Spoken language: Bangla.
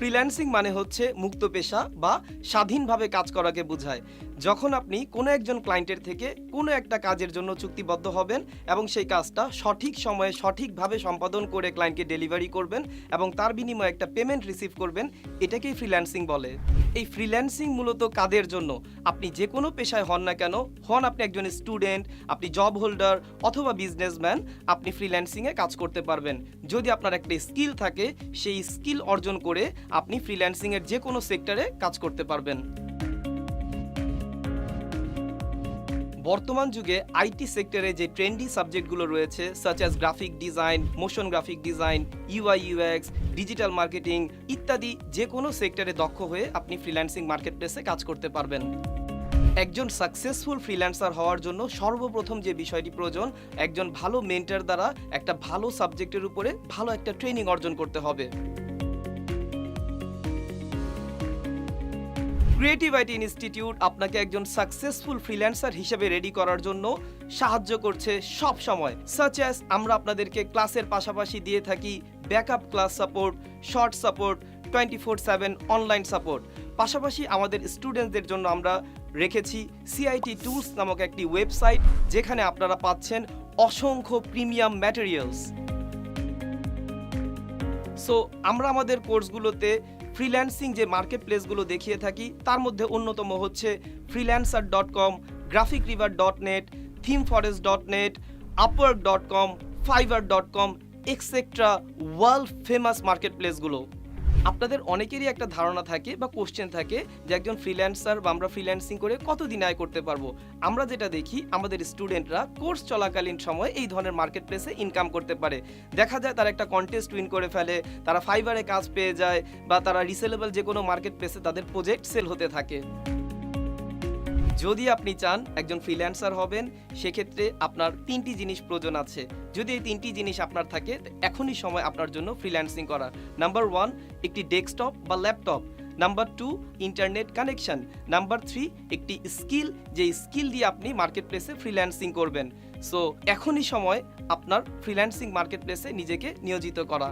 ফ্রিল্যান্সিং মানে হচ্ছে মুক্ত পেশা বা স্বাধীনভাবে কাজ করাকে বোঝায়। যখন আপনি কোনো একজন ক্লায়েন্টের থেকে কোনো একটা কাজের জন্য চুক্তিবদ্ধ হবেন এবং সেই কাজটা সঠিক সময়ে সঠিকভাবে সম্পাদন করে ক্লায়েন্টকে ডেলিভারি করবেন এবং তার বিনিময়ে একটা পেমেন্ট রিসিভ করবেন, এটাকেই ফ্রিল্যান্সিং বলে। এই ফ্রিল্যান্সিং মূলত কাদের জন্য? আপনি যে কোনো পেশায় হন না কেন, হন আপনি একজন স্টুডেন্ট, আপনি জব হোল্ডার অথবা বিজনেসম্যান, আপনি ফ্রিল্যান্সিংয়ে কাজ করতে পারবেন। যদি আপনার একটা স্কিল থাকে, সেই স্কিল অর্জন করে আপনি ফ্রিল্যান্সিংয়ের যে কোনো সেক্টরে কাজ করতে পারবেন। বর্তমান যুগে আইটি সেক্টরে যে ট্রেন্ডি সাবজেক্টগুলো রয়েছে such as graphic design, motion graphic design, UI UX, digital marketing ইত্যাদি যে কোনো সেক্টরে দক্ষ হয়ে আপনি ফ্রিল্যান্সিং মার্কেটপ্লেসে কাজ করতে পারবেন। একজন সাকসেসফুল ফ্রিল্যান্সার হওয়ার জন্য সর্বপ্রথম যে বিষয়টি প্রয়োজন, একজন ভালো মেন্টর দ্বারা একটা ভালো সাবজেক্টের উপরে ভালো একটা ট্রেনিং অর্জন করতে হবে। ক্রিয়েটিভ আইটি ইনস্টিটিউট আপনাকে একজন সাকসেসফুল ফ্রিল্যান্সার হিসেবে রেডি করার জন্য সাহায্য করছে সব সময়। সাচ অ্যাজ আমরা আপনাদেরকে ক্লাসের পাশাপাশি দিয়ে থাকি backup class support, short support, 24/7 online support. পাশাপাশি আমাদের স্টুডেন্টদের জন্য আমরা রেখেছি সিআইটি টুলস নামক একটি ওয়েবসাইট, যেখানে আপনারা পাচ্ছেন অসংখ্য প্রিমিয়াম ম্যাটেরিয়ালস। সো আমরা আমাদের কোর্সগুলোতে ফ্রিল্যান্সিং যে মার্কেট প্লেসগুলো দেখিয়ে থাকি, তার মধ্যে অন্যতম হচ্ছে freelancer.com, graphicriver.net, themeforest.net, upwork.com, fiverr.com extra world famous market প্লেসগুলো। আপনাদের অনেকেরই একটা ধারণা থাকে বা কোশ্চেন থাকে যে একজন ফ্রিল্যান্সার বা আমরা ফ্রিল্যান্সিং করে কতদিন আয় করতে পারবো। আমরা যেটা দেখি, আমাদের স্টুডেন্টরা কোর্স চলাকালীন সময় এই ধরনের মার্কেট প্লেসে ইনকাম করতে পারে। দেখা যায় তারা একটা কন্টেস্ট উইন করে ফেলে, তারা ফাইবারে কাজ পেয়ে যায় বা তারা রিসেলেবল যে কোনো মার্কেট প্লেসে তাদের প্রজেক্ট সেল হতে থাকে। যদি আপনি চান একজন ফ্রিল্যান্সার হবেন, সেক্ষেত্রে আপনার 3টি জিনিস প্রয়োজন আছে। যদি এই 3টি জিনিস আপনার থাকে, এখনই সময় আপনার জন্য ফ্রিল্যান্সিং করা। নাম্বার 1, একটি ডেস্কটপ বা laptop. Number 2, internet connection. Number 3, একটি স্কিল, যে স্কিল দিয়ে আপনি মার্কেট প্লেসে ফ্রিল্যান্সিং করবেন। সো এখনই সময় আপনার ফ্রিল্যান্সিং মার্কেট প্লেসে নিজেকে নিয়োজিত করা।